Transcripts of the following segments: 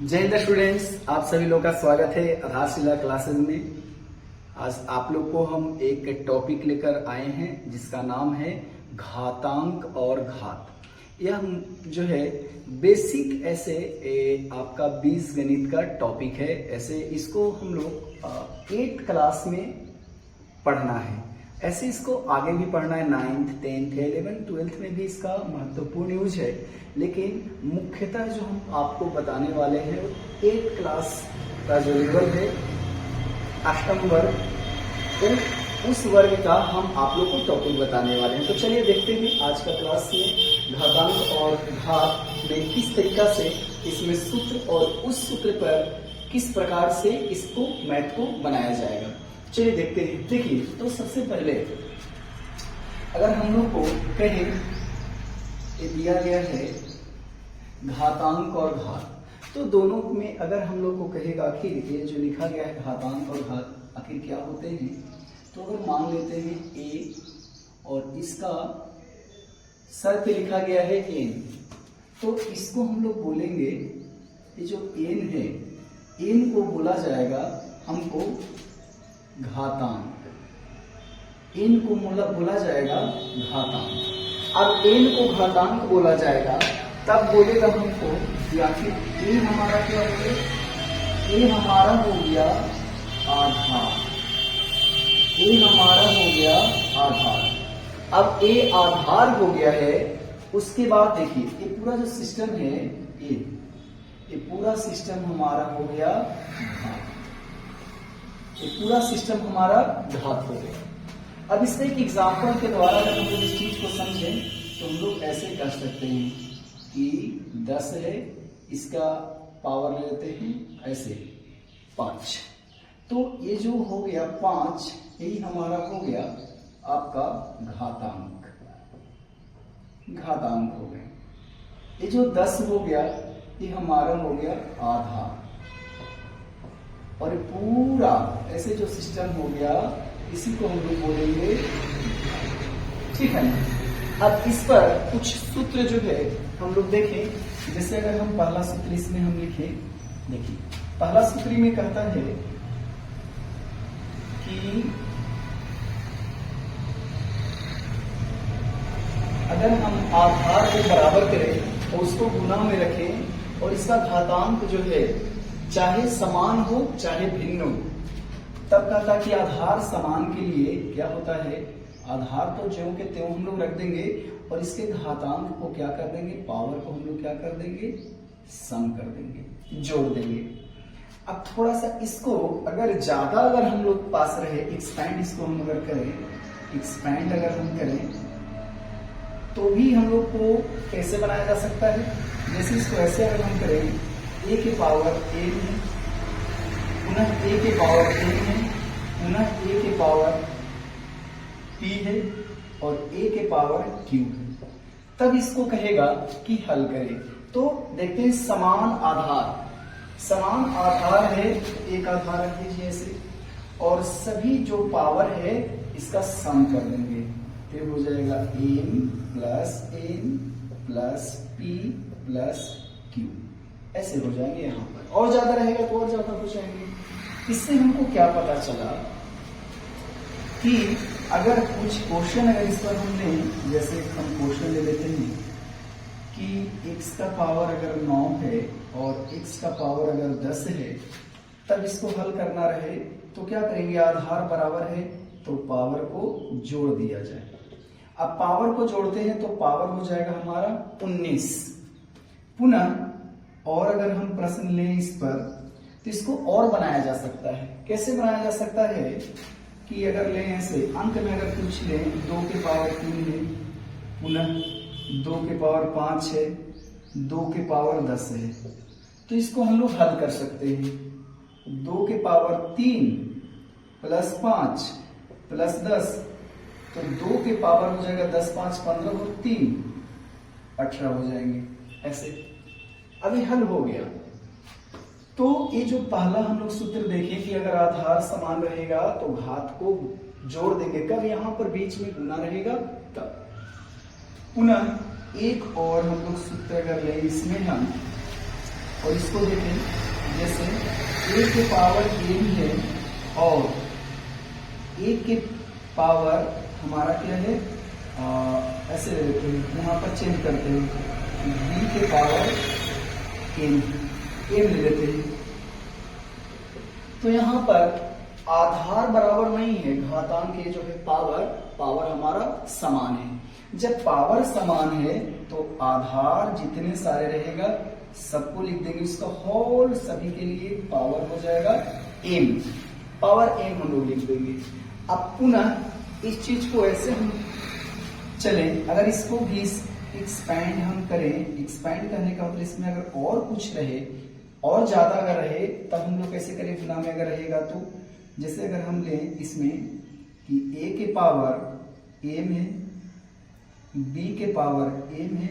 जय हिंद स्टूडेंट्स, आप सभी लोग का स्वागत है आधारशिला क्लासेस में। आज आप लोग को हम एक टॉपिक लेकर आए हैं जिसका नाम है घातांक और घात। यह जो है बेसिक ऐसे आपका बीजगणित का टॉपिक है। ऐसे इसको हम लोग 8th क्लास में पढ़ना है। ऐसे इसको आगे भी पढ़ना है, 9th, 10th, 11th, 12th में भी इसका महत्वपूर्ण यूज है। लेकिन मुख्यतः जो हम आपको बताने वाले हैं 8th क्लास का जो लेवल है, 8th वर्ग, उस वर्ग का हम आप लोग को टॉपिक बताने वाले हैं। तो चलिए देखते हैं आज का क्लास में घातांक और घात में किस तरीका से इसमें सूत्र और उस सूत्र पर किस प्रकार से इसको मैथ को बनाया जाएगा। चलिए देखते हैं। देखिए, तो सबसे पहले अगर हम लोग को कहें ये दिया गया है घातांक और घात, तो दोनों में अगर हम लोग को कहेगा आखिर ये जो लिखा गया है घातांक और घात आखिर क्या होते हैं, तो अगर मान लेते हैं a और इसका सर पे लिखा गया है n, तो इसको हम लोग बोलेंगे ये जो n है, n को बोला जाएगा हमको घातांक, n को बोला जाएगा घातांक। अब n को घातांक बोला जाएगा तब बोलेगा हमको कि आखिर a हमारा क्या हो गया, a हमारा हो गया आधार, a हमारा हो गया आधार। अब a आधार हो गया है, उसके बाद देखिए ये पूरा जो सिस्टम है ये पूरा सिस्टम हमारा हो गया घात, ये पूरा सिस्टम हमारा घात हो गया। अब इससे एक एग्जाम्पल के द्वारा अगर हम लोग इस चीज को समझें तो हम लोग ऐसे कर सकते हैं कि 10 है, इसका पावर ले लेते हैं ऐसे 5, तो ये जो हो गया 5, यही हमारा हो गया आपका घातांक, घातांक हो गया। ये जो 10 हो गया ये हमारा हो गया आधार, और पूरा ऐसे जो सिस्टम हो गया इसी को हम लोग बोलेंगे, ठीक है ना। अब इस पर कुछ सूत्र जो है हम लोग देखें। जैसे अगर हम पहला सूत्र इसमें हम लिखें, देखिए पहला सूत्र में कहता है कि अगर हम आधार को बराबर करें और उसको गुना में रखें और इसका घातांक जो है चाहे समान हो चाहे भिन्न हो, तब कहता कि आधार समान के लिए क्या होता है, आधार तो ज्यों के त्यों हम लोग रख देंगे और इसके घातांक को क्या कर देंगे, पावर को हम लोग क्या कर देंगे, सम कर देंगे, जोड़ देंगे। अब थोड़ा सा इसको अगर ज्यादा अगर हम लोग पास रहे, एक्सपैंड इसको हम अगर करें, एक्सपैंड अगर हम करें तो भी हम लोग को कैसे बनाया जा सकता है। जैसे इसको ऐसे अगर हम करें, a के पावर n है, पुनः a के पावर n है, पुनः a के पावर p है और a के पावर q है, तब इसको कहेगा कि हल करें। तो देखते हैं समान आधार, समान आधार है, एक आधार रख दीजिए ऐसे, और सभी जो पावर है इसका सम कर देंगे, तो हो जाएगा n plus p plus q, ऐसे हो जाएंगे। यहाँ पर और ज्यादा रहेगा तो और ज्यादा हो जाएंगे। इससे हमको क्या पता चला कि अगर कुछ क्वेश्चन अगर इस पर हम लें, जैसे हम क्वेश्चन ले लेते हैं कि x का पावर अगर 9 है और x का पावर अगर 10 है, तब इसको हल करना रहे तो क्या करेंगे, आधार बराबर है तो पावर को जोड़ दिया जाए। अब पावर को जोड़ते हैं तो पावर हो जाएगा हमारा 19। पुनः और अगर हम प्रश्न लें इस पर तो इसको और बनाया जा सकता है। कैसे बनाया जा सकता है कि अगर लें ऐसे, अंक में अगर कुछ लें, 2 के पावर 3 है, पुनः 2 के पावर 5 है, 2 के पावर 10 है, तो इसको हम लोग हल कर सकते हैं। 2 के पावर 3 प्लस 5 प्लस 10, तो 2 के पावर हो जाएगा 10 5 15 और 3 18 हो जाएंगे ऐसे। अभी हल हो गया। तो ये जो पहला हम लोग सूत्र देखें कि अगर आधार समान रहेगा तो घात को जोड़ देंगे, कब, यहां पर बीच में गुना रहेगा तब। पुनः एक और हम लोग सूत्र अगर लें, इसमें हम और इसको देखें, जैसे a के पावर n है और a के पावर हमारा क्या है, ऐसे ले लेते हैं, यहाँ पर चेंज करते हैं, b के पावर n ले लेते हैं। तो यहाँ पर आधार बराबर नहीं है, घातांक के जो है पावर हमारा समान है। जब पावर समान है तो आधार जितने सारे रहेगा सबको लिख देंगे, उसका होल सभी के लिए पावर हो जाएगा m, पावर m हम लोग लिख देंगे। अब पुनः इस चीज को ऐसे हम चले, अगर इसको भी एक्सपैंड हम करें, एक्सपैंड करने का मतलब इसमें अगर और कुछ रहे और ज्यादा अगर रहे तब हम लोग कैसे करें, गुना में अगर रहेगा तो जैसे अगर हम लें इसमें कि a के पावर m है, b के पावर m है,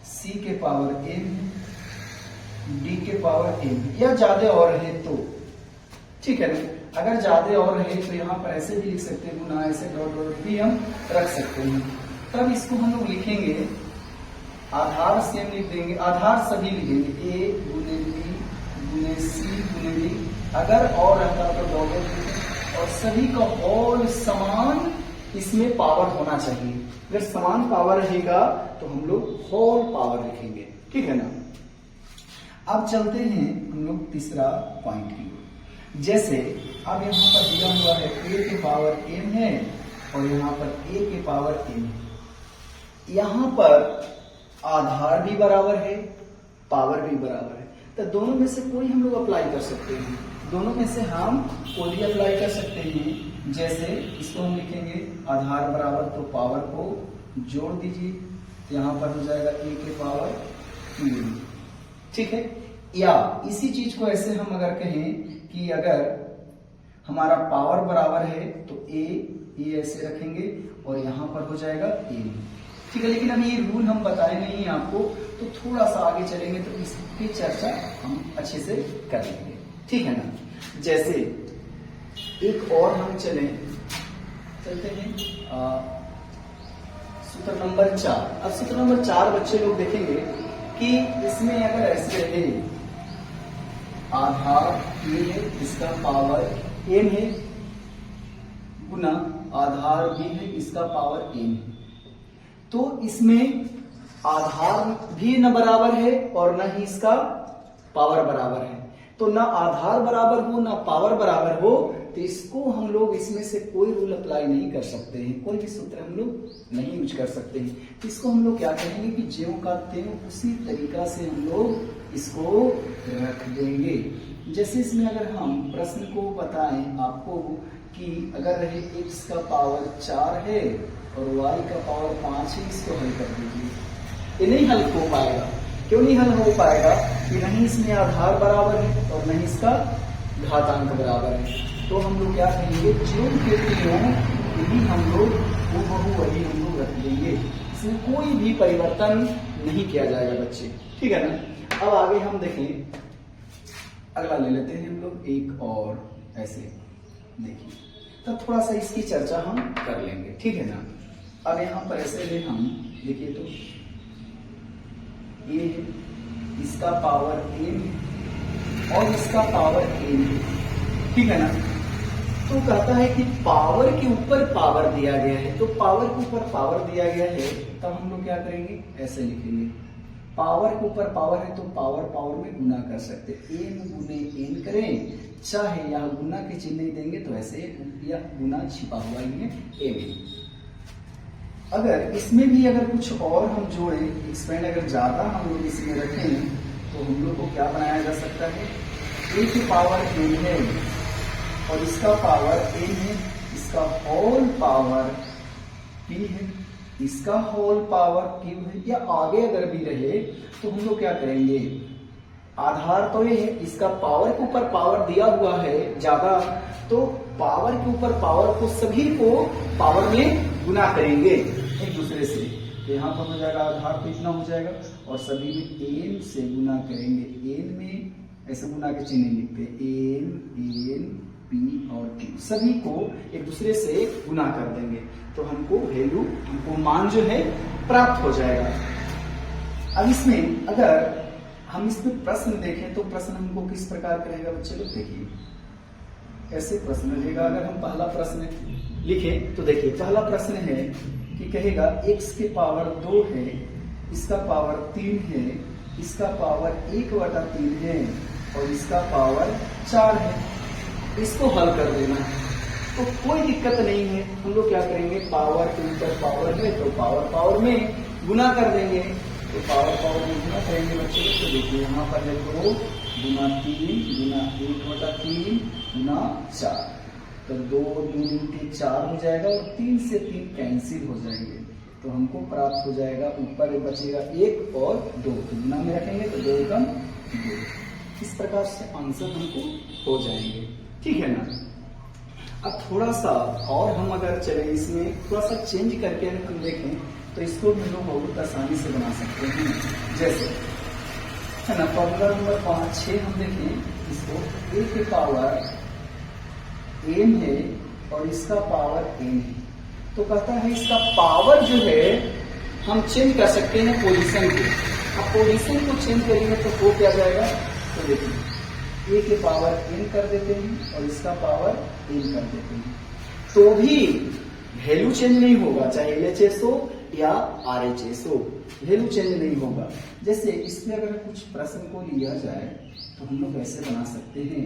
c के पावर m है, d के पावर m है, या ज्यादा और रहे तो ठीक है ना। अगर ज्यादा और रहे तो यहाँ पर ऐसे भी लिख सकते हैं, गुना ऐसे डॉट डॉट भी हम रख सकते हैं। तब इसको हम लोग लिखेंगे, आधार सेम लिख देंगे, आधार सभी लिखेंगे, a गुने b गुने c गुने d, अगर और रहता तो डॉट, और सभी का होल समान इसमें पावर होना चाहिए। अगर समान पावर रहेगा तो हम लोग होल पावर लिखेंगे, ठीक है ना। अब चलते हैं हम लोग तीसरा पॉइंट की ओर। जैसे अब यहाँ पर दिया हुआ है a के पावर m है और यहाँ पर a के पावर m है, यहाँ पर आधार भी बराबर है, पावर भी बराबर है, तो दोनों में से कोई हम लोग अप्लाई कर सकते हैं, दोनों में से हम कोई भी अप्लाई कर सकते हैं। जैसे इसको हम लिखेंगे आधार बराबर, तो पावर को जोड़ दीजिए, यहाँ पर हो जाएगा a के पावर 2, ठीक है। या इसी चीज को ऐसे हम अगर कहें कि अगर हमारा पावर बराबर है तो a ऐसे रखेंगे और यहाँ पर हो जाएगा a, ठीक है। लेकिन अभी ये रूल हम बताए नहीं है आपको, तो थोड़ा सा आगे चलेंगे तो इसकी चर्चा हम अच्छे से कर लेंगे, ठीक है ना। जैसे एक और हम चलते हैं सूत्र नंबर 4। अब सूत्र नंबर 4 बच्चे लोग देखेंगे कि इसमें अगर ऐसे रहे, आधार ये है, इसका पावर m है, गुना आधार b है, इसका पावर m है, तो इसमें आधार भी न बराबर है और न ही इसका पावर बराबर है। तो ना आधार बराबर हो ना पावर बराबर हो, तो इसको हम लोग इसमें से कोई रूल अप्लाई नहीं कर सकते हैं, कोई भी सूत्र हम लोग नहीं यूज कर सकते हैं। तो इसको हम लोग क्या करेंगे कि ज्यों का त्यों उसी तरीका से हम लोग इसको रख देंगे। जैसे इसमें अगर हम प्रश्न को बताएं आपको कि अगर रहे x का पावर 4 है और y का पावर 5 है, इसको हल कर दीजिए। ये नहीं हल हो पाएगा, क्यों नहीं हल हो पाएगा कि नहीं इसमें आधार बराबर है और नहीं इसका घातांक बराबर है। तो हम लोग क्या कहेंगे, ज्यों के त्यों यही हम लोग हूबहू वही हम लोग रख देंगे, इसमें कोई भी परिवर्तन नहीं किया जाएगा बच्चे, ठीक है ना। अब आगे हम देखें, अगला ले लेते हैं हम लोग एक और ऐसे, देखिए तो थोड़ा सा इसकी चर्चा हम कर लेंगे, ठीक है ना। अब यहाँ पर ऐसे ले हम देखिए तो ये इसका पावर m और इसका पावर n, ठीक है ना। तो कहता है कि पावर के ऊपर पावर दिया गया है, तो पावर के ऊपर पावर दिया गया है, तब हम लोग क्या करेंगे, ऐसे लिखेंगे, पावर के ऊपर पावर है तो पावर पावर में गुना कर सकते, m गुने n करें, चाहे यहाँ गुना के चिन्ह नहीं देंगे तो ऐसे या गुना छिपा हुआ ही है m। अगर इसमें भी अगर कुछ और हम जोड़े, एक्सपेंड अगर ज्यादा हम लोग इसमें रखें तो हम लोग को क्या बनाया जा सकता है, a की पावर n है और इसका पावर n है, इसका होल पावर p है, इसका होल पावर q है, या आगे अगर भी रहे तो हम लोग क्या करेंगे, आधार तो ये है, इसका पावर के ऊपर पावर दिया हुआ है ज्यादा, तो पावर के ऊपर पावर को सभी को पावर में गुना करेंगे एक दूसरे से, तो यहाँ पर हो जाएगा आधार तो इतना हो जाएगा और सभी में n से गुना करेंगे, n में ऐसे गुना के चिन्ह लिखते हैं, n p और q, सभी को एक दूसरे से गुना कर देंगे तो हमको वैल्यू, हमको मान जो है प्राप्त हो जाएगा। अब इसमें अगर हम इसमें प्रश्न देखें तो प्रश्न हमको किस प्रकार का रहेगा बच्चे लोग, देखिए ऐसे प्रश्न रहेगा। अगर हम पहला प्रश्न लिखें तो देखिए पहला प्रश्न है कि कहेगा x के पावर 2 है, इसका पावर 3 है, इसका पावर 1/3 है और इसका पावर 4 है। इसको हल कर देना है तो कोई दिक्कत नहीं है। हम लोग क्या करेंगे, पावर के ऊपर पावर है तो पावर पावर में गुना कर देंगे। तो पावर पावर में गुना करेंगे बच्चे। तो देखिए यहाँ पर है 2 गुना 3 गुना 1/3 गुना 4, तो 2 दूनी 4 हो जाएगा और 3 से 3 कैंसिल हो जाएंगे तो हमको प्राप्त हो जाएगा, ऊपर बचेगा 1 और 2, तो गुना में रखेंगे तो 2 कम 2। इस प्रकार से आंसर हमको हो जाएंगे, ठीक है ना। अब थोड़ा सा और हम अगर चले इसमें थोड़ा सा चेंज करके अगर हम देखें तो इसको हम लोग बहुत आसानी से बना सकते हैं। जैसे है ना, फॉर्मूला नंबर 5, 6 हम देखें इसको, a के पावर m है और इसका पावर n है। तो कहता है इसका पावर जो है हम चेंज कर सकते हैं पोजीशन को। अब पोजीशन को चेंज करेंगे तो हो क्या जाएगा, तो देखिए a के पावर n कर देते हैं और इसका पावर n कर देते हैं, तो भी वैल्यू चेंज नहीं होगा, चाहे LHS हो या RHS हो, वैल्यू चेंज नहीं होगा। जैसे इसमें अगर कुछ प्रश्न को लिया जाए तो हम लोग ऐसे बना सकते हैं,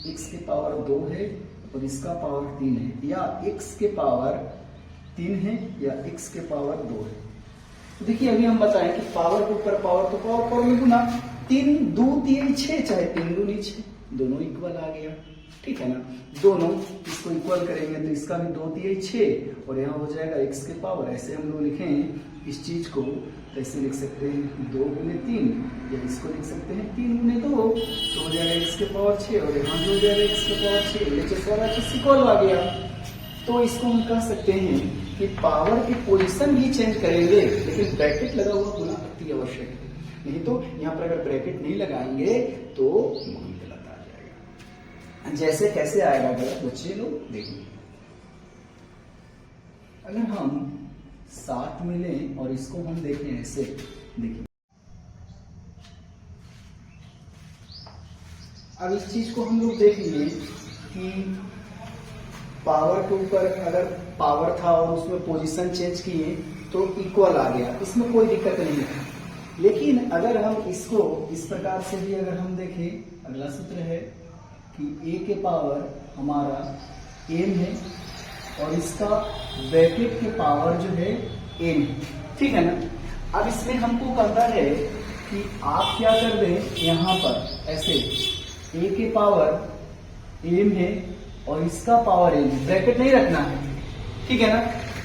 x के पावर 2 है और इसका पावर 3 है, या x के पावर 3 है या x के पावर 2 है। तो देखिए अभी हम बताएं कि पावर के ऊपर पावर तो पावर पावर में गुना, 3 2 3 6, चाहे 3 2 6, दोनों इक्वल आ गया, ठीक है ना। दोनों इसको इक्वल करेंगे तो इसका भी 2 3 6 और यहाँ हो जाएगा x के पावर। ऐसे हम लोग लिखें इस चीज को, तो ऐसे लिख सकते हैं 2 गुने 3, या इसको लिख सकते हैं 3 गुने 2, तो हो जाएगा x के पावर 6 और यहाँ जो हो जाएगा x के पावर 6, LHS और RHS इक्वल आ गया। तो इसको हम कह सकते हैं कि पावर की पोजीशन भी चेंज करेंगे लेकिन ब्रैकेट लगा हुआ होना अति आवश्यक है, नहीं तो यहाँ पर अगर ब्रैकेट नहीं लगाएंगे तो गलत आ जाएगा। जैसे कैसे आएगा गलत बच्चे लोग देखिए, अगर हम 7 में लें और इसको हम देखें ऐसे, देखिए अब इस चीज को हम लोग देखेंगे कि पावर के ऊपर अगर पावर था और उसमें पोजीशन चेंज किए तो इक्वल आ गया, इसमें कोई दिक्कत नहीं है। लेकिन अगर हम इसको इस प्रकार से भी अगर हम देखें, अगला सूत्र है कि a के पावर हमारा m है और इसका ब्रैकेट के पावर जो है n, ठीक है ना। अब इसमें हमको कहता है कि आप क्या कर दें, यहाँ पर ऐसे a के पावर m है और इसका पावर n, ब्रैकेट नहीं रखना है, ठीक है ना।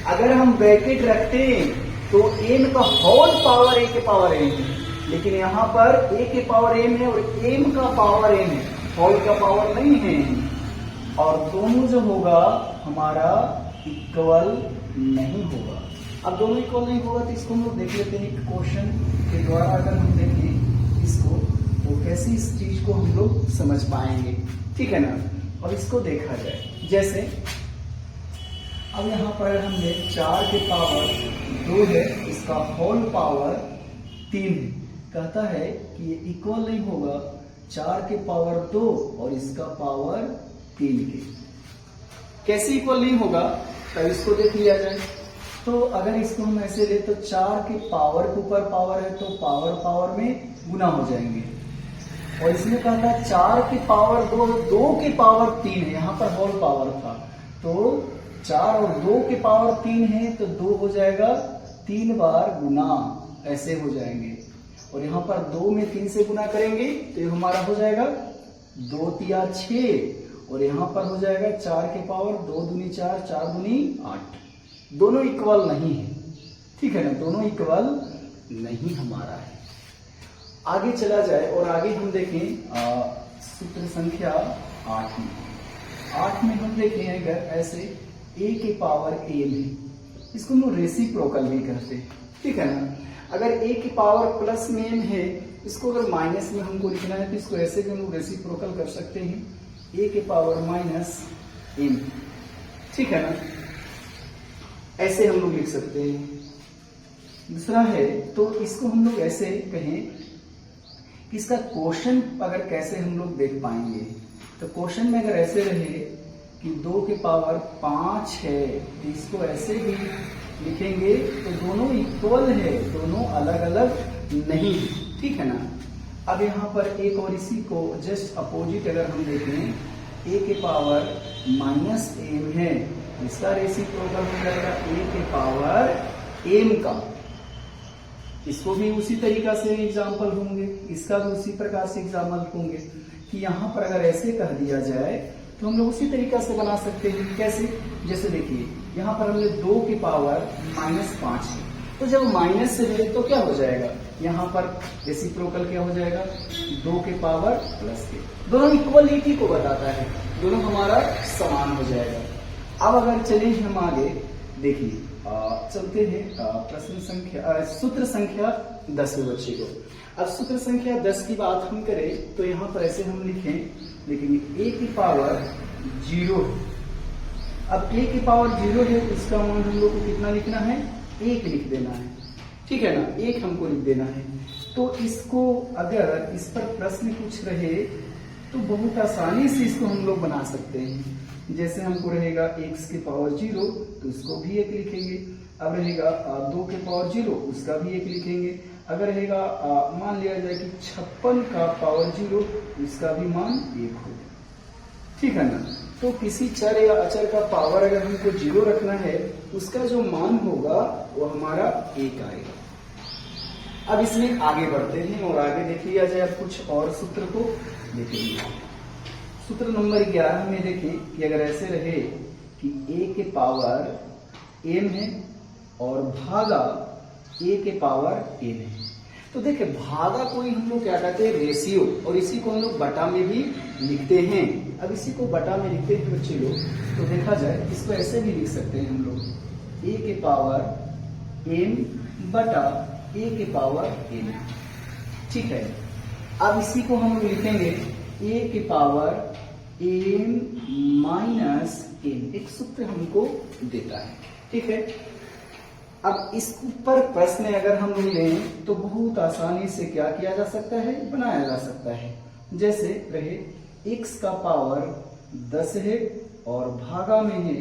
अगर हम ब्रैकेट रखते हैं तो n का होल पावर a के पावर n है, लेकिन यहाँ पर a के पावर m है और m का पावर n है, होल का पावर नहीं है, और दोनों जो होगा हमारा इक्वल नहीं होगा। अब दोनों इक्वल नहीं होगा तो इसको हम लोग देख लेते हैं क्वेश्चन के द्वारा। अगर हम देखें इसको तो कैसे इस चीज को हम लोग समझ पाएंगे, ठीक है ना। और इसको देखा जाए, जैसे अब यहाँ पर हमने 4 के पावर 2 है, इसका होल पावर 3 है, कहता है कि ये इक्वल नहीं होगा 4 के पावर 2 और इसका पावर 3 के। कैसे इक्वल नहीं होगा, तो इसको देख लिया जाए। तो अगर इसको हम ऐसे ले तो 4 के पावर के ऊपर पावर है तो पावर पावर में गुना हो जाएंगे, और इसमें कहता है 4 की पावर 2, 2 की पावर 3 है, यहाँ पर होल पावर था तो 4 और 2 की पावर 3 है तो 2 हो जाएगा 3 बार गुना, ऐसे हो जाएंगे। और यहाँ पर 2 में 3 से गुना करेंगे तो ये हमारा हो जाएगा 2 तिया 6, और यहाँ पर हो जाएगा 4 के पावर 2 दूनी 4, 4 दूनी 8। दोनों इक्वल नहीं है, ठीक है ना, दोनों इक्वल नहीं हमारा है। आगे चला जाए और आगे हम देखें सूत्र संख्या 8 में हम देखें अगर ऐसे a के पावर m है, इसको हम लोग रेसिप्रोकल भी कहते हैं, ठीक है ना। अगर a की पावर प्लस में m है, इसको अगर माइनस में हमको लिखना है तो इसको ऐसे भी हम लोग रेसिप्रोकल कर सकते हैं, a के पावर माइनस m, ठीक है ना, ऐसे हम लोग लिख सकते हैं। दूसरा है तो इसको हम लोग ऐसे कहें कि इसका क्वेश्चन अगर कैसे हम लोग देख पाएंगे। तो क्वेश्चन में अगर ऐसे रहे कि 2 के पावर 5 है तो इसको ऐसे भी लिखेंगे तो दोनों इक्वल है, दोनों अलग अलग नहीं है, ठीक है ना। अब यहाँ पर एक और इसी को जस्ट अपोजिट अगर हम देखें, a के पावर -m है, इसका रेसिप्रोकल हो जाएगा a के पावर m का। इसको भी उसी तरीका से एग्जाम्पल होंगे, इसका भी उसी प्रकार से एग्जाम्पल होंगे कि यहाँ पर अगर ऐसे कह दिया जाए तो हम लोग उसी तरीका से बना सकते हैं। कैसे? जैसे देखिए यहाँ पर हमने 2 के पावर -5 है, तो जब माइनस से है तो क्या हो जाएगा, यहाँ पर रेसिप्रोकल क्या हो जाएगा, 2 के पावर प्लस के, दोनों इक्वलिटी को बताता है, दोनों हमारा समान हो जाएगा। अब अगर चलिए हम आगे देखिए, चलते हैं प्रश्न संख्या सूत्र संख्या 10 में बच्चे को। अब सूत्र संख्या 10 की बात हम करें तो यहाँ पर ऐसे हम लिखेंगे a की पावर 0 है। अब a की पावर 0 है तो इसका मान हम लोग को कितना लिखना है, 1 लिख देना है, ठीक है ना, 1 हमको लिख देना है। तो इसको अगर इस पर प्रश्न कुछ रहे तो बहुत आसानी से इसको हम लोग बना सकते हैं। जैसे हमको रहेगा x की पावर 0 तो इसको भी 1 लिखेंगे। अब रहेगा 2 के पावर 0 उसका भी 1 लिखेंगे। अगर रहेगा मान लिया जाए कि 56 का पावर 0 इसका भी मान 1 हो, ठीक है ना। तो किसी चर या अचर का पावर अगर हमको 0 रखना है उसका जो मान होगा वो हमारा 1 आएगा। अब इसमें आगे बढ़ते हैं और आगे देख लिया जाए अब कुछ और सूत्र को देखेंगे। सूत्र नंबर 11 में देखें कि अगर ऐसे रहे कि a के पावर m है और भागा a के पावर n है, तो देखिए भागा को ही हम लोग क्या कहते हैं, रेशियो, और इसी को हम लोग बटा में भी लिखते हैं। अब इसी को बटा में लिखते हैं बच्चे लोग, तो देखा जाए इसको ऐसे भी लिख सकते हैं हम लोग, a के पावर m बटा a के पावर n, ठीक है। अब इसी को हम लोग लिखेंगे a के पावर m माइनस n, एक सूत्र हमको देता है, ठीक है। अब इस ऊपर प्रश्न अगर हम लें तो बहुत आसानी से क्या किया जा सकता है, बनाया जा सकता है। जैसे रहे x का पावर 10 है और भागा में है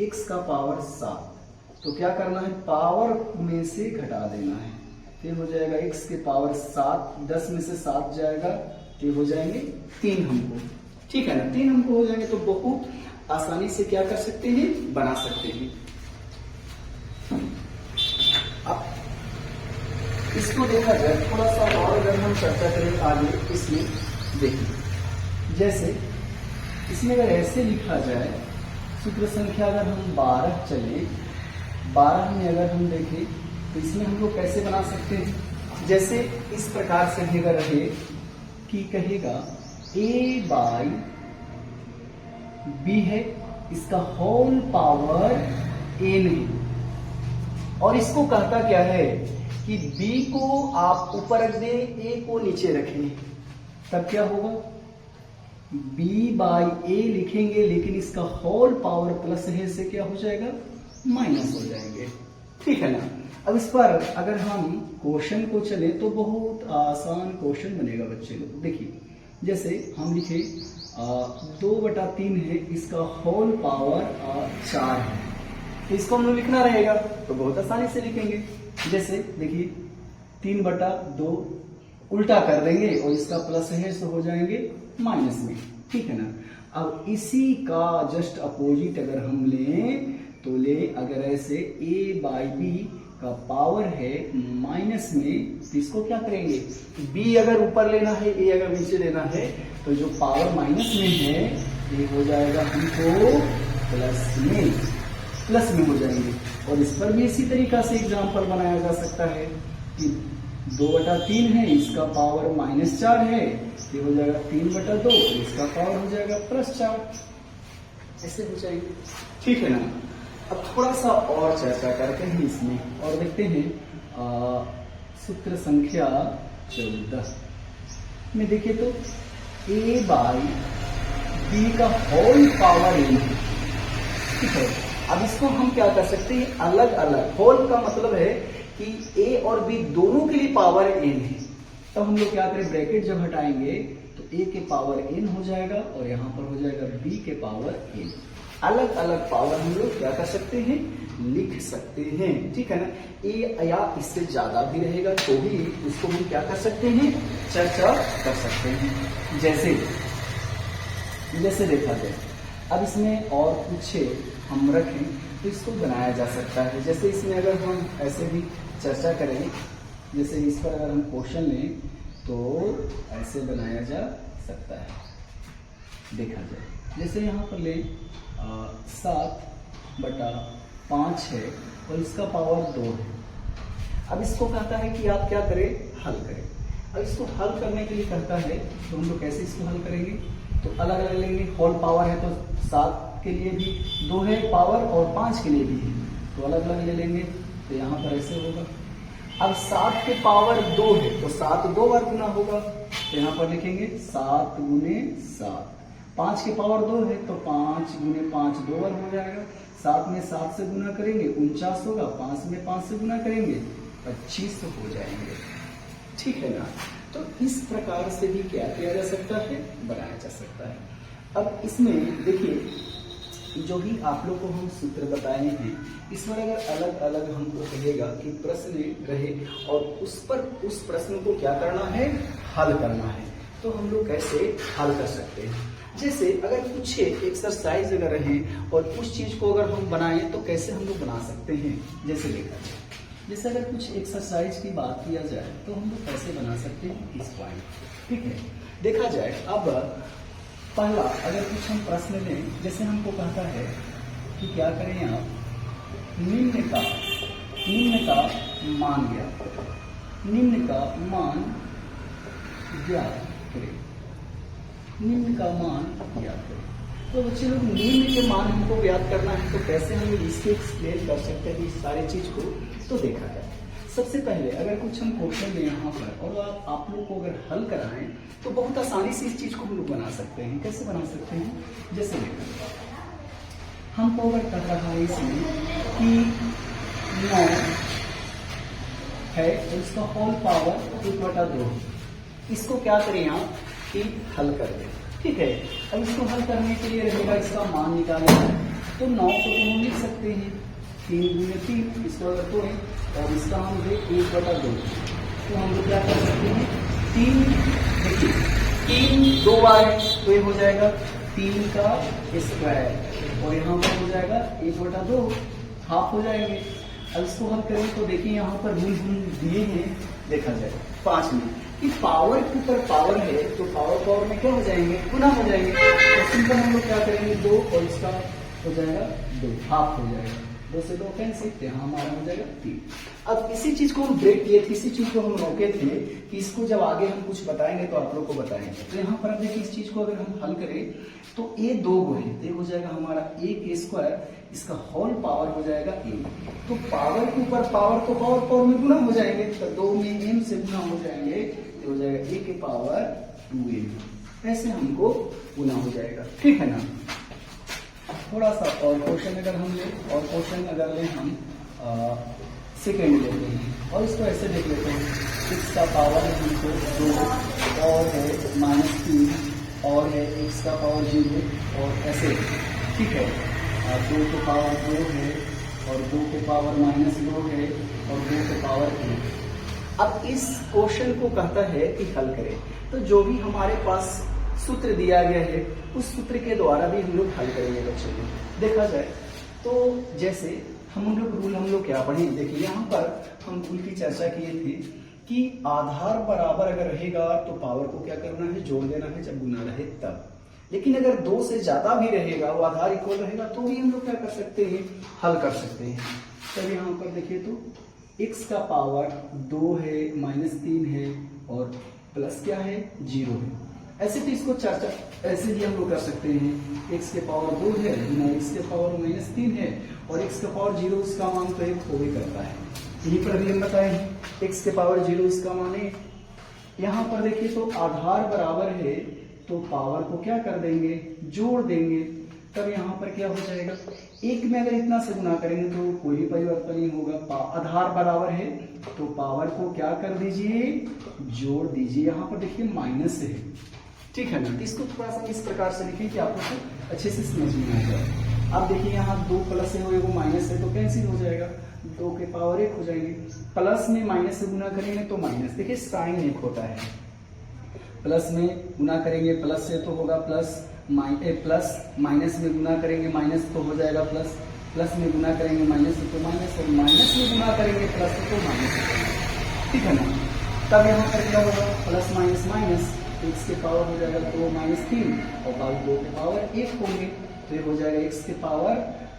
x का पावर 7, तो क्या करना है, पावर में से घटा देना है, फिर हो जाएगा x के पावर 7, 10 में से 7 जाएगा तो हो जाएंगे 3 हमको, ठीक है ना, 3 हमको हो जाएंगे। तो बहुत आसानी से क्या कर सकते हैं, बना सकते हैं। अब इसको देखा जाए थोड़ा सा और अगर हम चर्चा करें आगे, इसमें देखिए जैसे इसमें अगर ऐसे लिखा जाए सूत्र संख्या अगर हम 12 चले, 12 में अगर हम देखें तो इसमें हम लोग कैसे बना सकते हैं, जैसे इस प्रकार से अगर रहे कि कहेगा a बाई b है, इसका होल पावर n है, और इसको कहता क्या है कि b को आप ऊपर रख दे, a को नीचे रखें, तब क्या होगा, b बाई a लिखेंगे, लेकिन इसका होल पावर प्लस है से क्या हो जाएगा, माइनस हो जाएंगे, ठीक है ना। अब इस पर अगर हम क्वेश्चन को चले तो बहुत आसान क्वेश्चन बनेगा बच्चे लोग। देखिए जैसे हम लिखे 2/3 है, इसका होल पावर 4 है, तो इसको हम लोग लिखना रहेगा तो बहुत आसानी से लिखेंगे। जैसे देखिए 3/2 उल्टा कर देंगे और इसका प्लस है तो हो जाएंगे माइनस में, ठीक है ना। अब इसी का जस्ट अपोजिट अगर हम लें तो अगर ऐसे a बाई बी का पावर है माइनस में, तो इसको क्या करेंगे, b अगर ऊपर लेना है a अगर नीचे लेना है, तो जो पावर माइनस में है ये हो जाएगा हमको प्लस में हो जाएंगे। और इस पर भी इसी तरीका से एग्जाम्पल बनाया जा सकता है कि 2/3 है, इसका पावर -4 है, ये हो जाएगा 3/2, इसका पावर हो जाएगा +4, ऐसे हो जाएंगे, ठीक है ना। अब थोड़ा सा और चर्चा करते हैं इसमें और देखते हैं सूत्र संख्या 14 में देखिए तो a बाई बी का होल पावर n, ठीक है। अब इसको हम क्या कर सकते हैं, अलग अलग, होल का मतलब है कि a और b दोनों के लिए पावर n है, तब हम लोग क्या करें, ब्रैकेट जब हटाएंगे तो a के पावर n हो जाएगा और यहाँ पर हो जाएगा b के पावर n। अलग अलग पावर हम लोग क्या कर सकते हैं, लिख सकते हैं, ठीक है ना। a या इससे ज्यादा भी रहेगा तो भी उसको हम क्या कर सकते हैं, चर्चा कर सकते हैं। जैसे देखा जाए, अब इसमें और कुछ हम रखें तो इसको बनाया जा सकता है। जैसे इसमें अगर हम ऐसे भी चर्चा करें, जैसे इस पर अगर हम क्वेश्चन लें तो ऐसे बनाया जा सकता है। देखा जाए जैसे यहाँ पर ले 7/5 है और इसका पावर 2 है। अब इसको कहता है कि आप क्या करें, हल करें। अब इसको हल करने के लिए कहता है तो हम लोग कैसे इसको हल करेंगे, तो अलग अलग लेंगे। होल पावर है तो 7 के लिए भी 2 है पावर और 5 के लिए भी है, तो अलग अलग ले लेंगे। तो यहाँ पर ऐसे होगा। अब 7 के पावर 2 है तो 7 2 बार गुना होगा, तो यहाँ पर लिखेंगे 7 गुने 7। 5 के पावर 2 है तो 5 गुने 5 2 बार हो जाएगा। 7 में 7 से गुना करेंगे 49 होगा, 5 में 5 से गुना करेंगे 25 हो जाएंगे, ठीक है ना। तो इस प्रकार से भी क्या किया जा सकता है, बनाया जा सकता है। अब इसमें देखिए जो भी आप लोग को हम सूत्र बताए हैं, इस पर अगर अलग अलग हमको कहेगा कि प्रश्न रहे और उस प्रश्न को क्या करना है, हल करना है, तो हम लोग कैसे हल कर सकते हैं। जैसे अगर कुछ एक्सरसाइज अगर रहे और उस चीज को अगर हम बनाएं तो कैसे हम लोग बना सकते हैं। जैसे देखा जाए, जैसे अगर कुछ एक्सरसाइज की बात किया जाए तो हम लोग कैसे बना सकते हैं इस पॉइंट, ठीक है। देखा जाए, अब पहला अगर कुछ हम प्रश्न लें, जैसे हमको कहता है कि क्या करें आप, निम्न का मान ज्ञात करें। निम्न का मान ज्ञात करें। तो बच्चे लोग निम्न के मान हमको ज्ञात करना है तो कैसे हम इसके एक्सप्लेन कर सकते हैं इस सारी चीज को। तो देखा जाए, सबसे पहले अगर कुछ हम क्वेश्चन दें यहाँ पर और आप लोग को अगर हल कराएं तो बहुत आसानी से इस चीज को हम लोग बना सकते हैं। कैसे बना सकते हैं, जैसे देखा हमको अगर कह रहा है इसमें कि 9 है तो इसका होल पावर 1/2, इसको क्या करें आप कि हल कर दें, ठीक है। अब इसको हल करने के लिए रहेगा इसका मान निकालें, तो 9 को तो हम लिख सकते हैं 3 गुने 3, इसको अगर 2 है और इसका हम दे 1/2, तो हम लोग क्या कर सकते हैं, 3 देखिए 3 2 बार है तो ये हो जाएगा 3 का स्क्वायर और यहाँ पर हो जाएगा 1/2, हाफ हो जाएंगे। अब इसको हल करें तो देखिए यहाँ पर रूल दिए हैं, देखा जाए 5 में कि पावर के ऊपर पावर है तो पावर में क्या हो जाएंगे, गुना हो जाएंगे। तो सिंपल हम लोग क्या करेंगे 2 और इसका हो जाएगा 2, हाफ हो जाएगा, 2 से 2 कैंसिल, यहाँ हमारा हो जाएगा 3। अब इसी चीज को हम ब्रेक किए थे, इसी चीज को हम रोके थे कि इसको जब आगे हम कुछ बताएंगे तो आप लोग को बताएंगे। तो यहाँ पर अब देखिए इस चीज को अगर हम हल करें तो a 2 गो है, तो हो जाएगा हमारा a के स्क्वायर, इसका होल पावर हो जाएगा a। तो पावर के ऊपर पावर तो पावर में गुना हो जाएंगे, तो 2 में m से गुना हो जाएंगे, तो हो जाएगा a के पावर 2m, ऐसे हमको गुना हो जाएगा, ठीक है ना। थोड़ा सा और क्वेश्चन अगर हम ले, और क्वेश्चन अगर ले हम सेकेंड लेते हैं और इसको ऐसे देख लेते हैं, 6 का पावर हमको 2 और है -3 और है x का पावर 0 और ऐसे, ठीक है। 2 के पावर 2 है और 2 के पावर -2 है और 2 के पावर 1। अब इस क्वेश्चन को कहता है कि हल करें, तो जो भी हमारे पास सूत्र दिया गया है उस सूत्र के द्वारा भी हम लोग हल करेंगे बच्चों को। देखा जाए तो जैसे हम लोग क्या पढ़े, देखिए यहाँ पर हम रूल की चर्चा किए थे कि आधार बराबर अगर रहेगा तो पावर को क्या करना है, जोड़ देना है जब गुना रहे तब। लेकिन अगर 2 से ज्यादा भी रहेगा, वो आधार इक्वल रहेगा तो भी हम लोग क्या कर सकते हैं, हल कर सकते हैं। तब यहाँ पर देखिए तो x का पावर 2 है, -3 है और प्लस क्या है 0 है। ऐसे तो इसको चर्चा ऐसे भी हम लोग कर सकते हैं, x के पावर 2 है गुना x के पावर -3 है और x का पावर 0, उसका मान तो 1 हो ही करता है। यहीं पर भी हम बताए हैं x के पावर 0 इसका मान 1। यहाँ पर देखिए तो आधार बराबर है तो पावर को क्या कर देंगे, जोड़ देंगे। तब यहाँ पर क्या हो जाएगा, एक में अगर इतना से गुना करेंगे तो कोई भी परिवर्तन नहीं होगा। आधार बराबर है तो पावर को क्या कर दीजिए, जोड़ दीजिए। यहाँ पर देखिए माइनस है, ठीक है ना। तो इसको थोड़ा सा इस प्रकार से लिखिए कि आपको अच्छे से समझ में आ जाए। अब देखिए यहाँ 2 प्लस है वो माइनस है तो कैंसिल हो जाएगा, 2 के पावर 1 हो जाएंगे। प्लस में माइनस से गुना करेंगे तो माइनस, देखिए साइन 1 होता है। प्लस में गुना करेंगे प्लस से तो होगा प्लस, प्लस माइनस में गुना करेंगे माइनस तो हो जाएगा प्लस, प्लस में गुना करेंगे माइनस से तो माइनस, और माइनस में गुना करेंगे प्लस से तो माइनस, ठीक है ना। तब यहाँ पर क्या होगा, प्लस माइनस माइनस, x के पावर हो जाएगा 2 माइनस 3 और बाकी 2 के पावर 1 होंगे, तो ये हो जाएगा x के पावर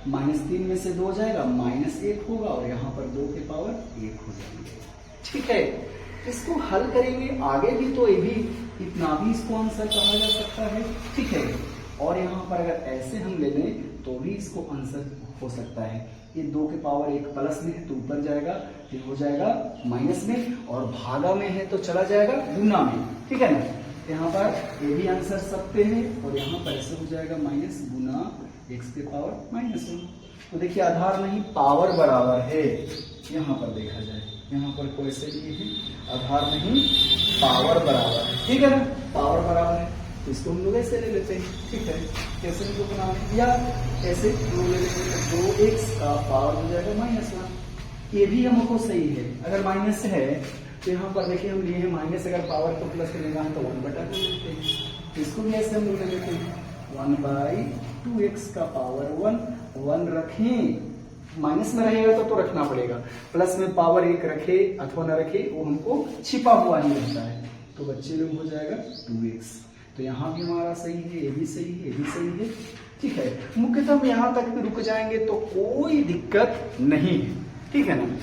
-3 में से 2 हो जाएगा -1 होगा, और यहाँ पर 2 के पावर 1 हो जाएंगे, ठीक है। इसको हल करेंगे आगे भी तो ये भी इतना भी इसको आंसर कहा जा सकता है, ठीक है। और यहाँ पर अगर ऐसे हम ले लें तो भी इसको आंसर हो सकता है। ये 2 के पावर 1 प्लस में है तो ऊपर जाएगा, ये हो जाएगा माइनस में, और भागा में है तो चला जाएगा गुना में, ठीक है ना। यहाँ पर ये भी आंसर सकते हैं, और यहाँ पर ऐसे हो जाएगा माइनस गुना x के पावर -1। तो देखिए आधार नहीं पावर बराबर है, यहाँ पर देखा जाए, यहाँ पर कोई से ये है आधार नहीं पावर बराबर है, ठीक है ना। पावर बराबर है तो इसको हम लोग ऐसे ले लेते हैं, ठीक है। कैसे इनको बनाना, या ऐसे हम ले लेते हैं, 2x का पावर हो जाएगा -1। ये भी हमको सही है, अगर माइनस है तो यहाँ पर देखिए हम लिए हैं माइनस, अगर पावर को प्लस करेगा तो 1/2 ले लेते हैं। इसको भी ऐसे हम लोग ले लेते हैं, 1/2x का पावर 1 रखें, माइनस में रहेगा तो रखना पड़ेगा, प्लस में पावर 1 रखे अथवा न रखे वो हमको छिपा हुआ ही रहता है, तो बच्चे लोग हो जाएगा 2x। तो यहाँ भी हमारा सही है, ये भी सही है, ये भी सही है, ठीक है। मुख्यतः हम यहाँ तक रुक जाएंगे तो कोई दिक्कत नहीं है, ठीक है ना।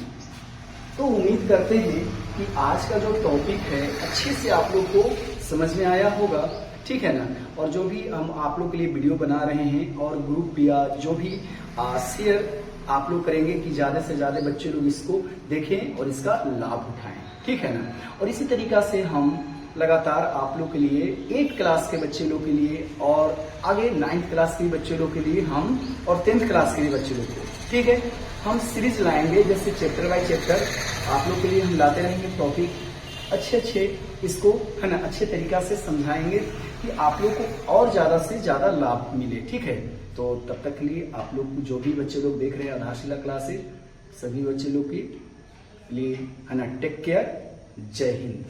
तो उम्मीद करते हैं कि आज का जो टॉपिक है अच्छे से आप लोग को समझ में आया होगा, ठीक है ना। और जो भी हम आप लोग के लिए वीडियो बना रहे हैं और ग्रुप या जो भी शेयर आप लोग करेंगे कि ज्यादा से ज्यादा बच्चे लोग इसको देखें और इसका लाभ उठाएं, ठीक है ना। और इसी तरीका से हम लगातार आप लोग के लिए 8 क्लास के बच्चे लोग के लिए और आगे 9th क्लास के बच्चे लोग के लिए हम और 10th क्लास के बच्चे लोग को, ठीक है, हम सीरीज लाएंगे, जैसे चैप्टर बाय चैप्टर आप लोग के लिए हम लाते रहेंगे टॉपिक, अच्छे इसको है ना अच्छे तरीका से समझाएंगे कि आप लोग को और ज्यादा से ज्यादा लाभ मिले, ठीक है। तो तब तक के लिए आप लोग जो भी बच्चे लोग देख रहे हैं आधारशिला क्लासेस, सभी बच्चे लोग के लिए है ना टेक केयर, जय हिंद।